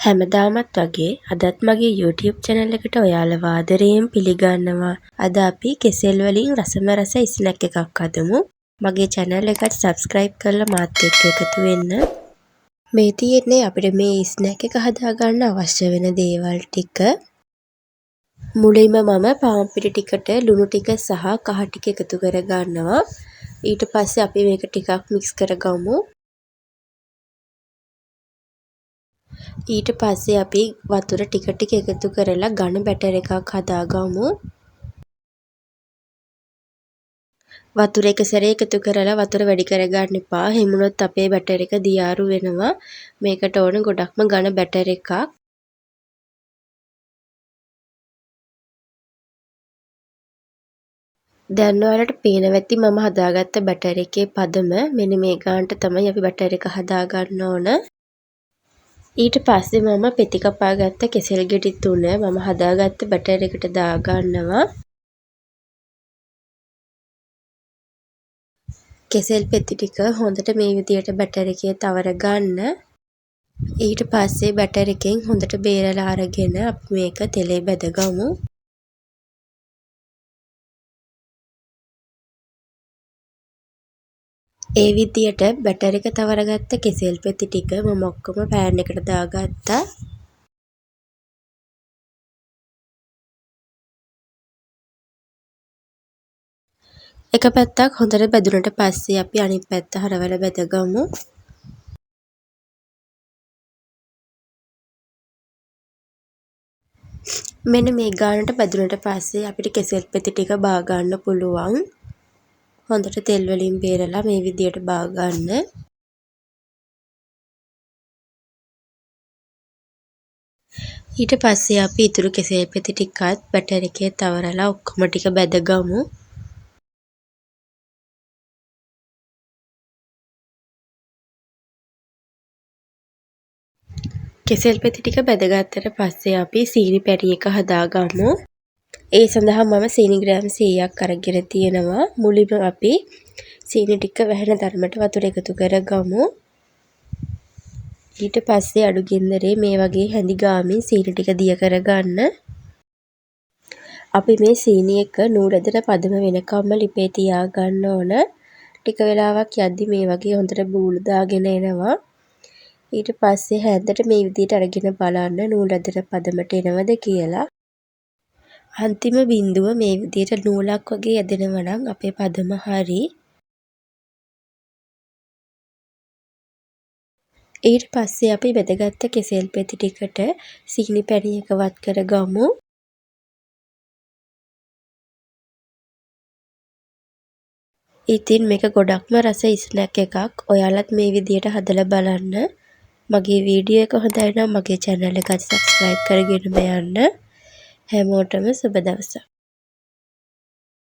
හැමදාමත් වගේ අදත් මගේ YouTube channel එකට ඔයාලව ආදරයෙන් පිළිගන්නවා. අද අපි කෙසෙල් වලින් රසම රස ස්නැක් එකක් හදමු. මගේ channel එකට subscribe කරලා මාත් එක්ක එකතු වෙන්න. මේ තියෙන්නේ අපිට මේ ස්නැක් එක හදාගන්න අවශ්‍ය වෙන දේවල් ටික. මුලින්ම මම පාන් පිටි ටිකට ලුණු ටික සහ කහ ටික එකතු කර ගන්නවා. ඊට පස්සේ අපි මේක ටිකක් mix කරගමු. ඊට පස්සේ අපි වතුර ටික ටික එකතු කරලා ඝන බැටර් එකක් හදාගමු. වතුර එක සැරේ එකතු කරලා වතුර වැඩි කරගන්න එපා. හිමුනොත් අපේ බැටර් එක දියාරු වෙනවා. මේකට ඕන ගොඩක්ම ඝන බැටර් එකක්. දැන් ඔයාලට පේනවා ඇති මම හදාගත්ත බැටර් එකේ පදම මෙන්න මේ ගානට තමයි අපි බැටර් එක හදාගන්න ඕන. ඊට පස්සේ මම පෙති කපාගත්ත කෙසෙල් ගෙඩි 3 මම හදාගත්ත බැටර් එකට දාගන්නවා. කෙසෙල් පෙති ටික හොඳට මේ විදියට බැටර් එකේ තවර ගන්න. ඊට පස්සේ බැටර් එකෙන් හොඳට බේරලා අරගෙන අපි මේක තෙලේ බැදගමු. ඒ විදියට බැටර් එක තවරගත්ත කෙසෙල් පෙති ටික මම ඔක්කොම පෑන් එකට දාගත්තා. එක පැත්තක් හොඳට බැදුනට පස්සේ අපි අනිත් පැත්ත හරවලා බැදගමු. මෙන්න මේ ගානට බැදුනට පස්සේ අපිට කෙසෙල් පෙති ටික බා ගන්න පුළුවන්. හොඳට තෙල් වලින් බේරලා මේ විදියට බා ගන්න. ඊට පස්සේ අපි ඊතුරු කෙසෙල් පෙති ටිකත් බැටර් එකේ තවරලා ඔක්කොම ටික බැදගමු. කෙසෙල් පෙති ටික බැදගත්තට පස්සේ අපි සීනි පැණි එක හදාගමු. ඒ සඳහා මම සීනි ග්‍රෑම් 100ක් අරගෙන තියෙනවා. මුලින්ම අපි සීනි ටික වැහෙන තරමට වතුර එකතු කරගමු. ඊට පස්සේ අඩු ගින්දරේ මේ වගේ හැඳි ගාමින් සීනි ටික දිය කරගන්න. අපි මේ සීනි එක නූල් ඇදට පදම වෙනකම්ම ලිපේ තියාගන්න ඕන. ටික වෙලාවක් යද්දි මේ වගේ හොඳට බූලු දාගෙන එනවා. ඊට පස්සේ හැන්දට මේ විදිහට අරගෙන බලන්න නූල් ඇදට පදමට එනවද කියලා. අන්තිම බිඳුව මේ විදිහට නූලක් වගේ ඇදෙනවා නම් අපේ පදම හරි. ඊට පස්සේ අපි බෙදගත්ත කෙසෙල් පෙති ටිකට සීනි පැණි එක වත් කරගමු. ඉතින් මේක ගොඩක්ම රස ස්නැක් එකක්. ඔයාලත් මේ විදිහට හදලා බලන්න. මගේ වීඩියෝ එක හොඳයි නම් මගේ channel එකට subscribe කරගෙනම යන්න. හැමෝටම සුබ දවසක්.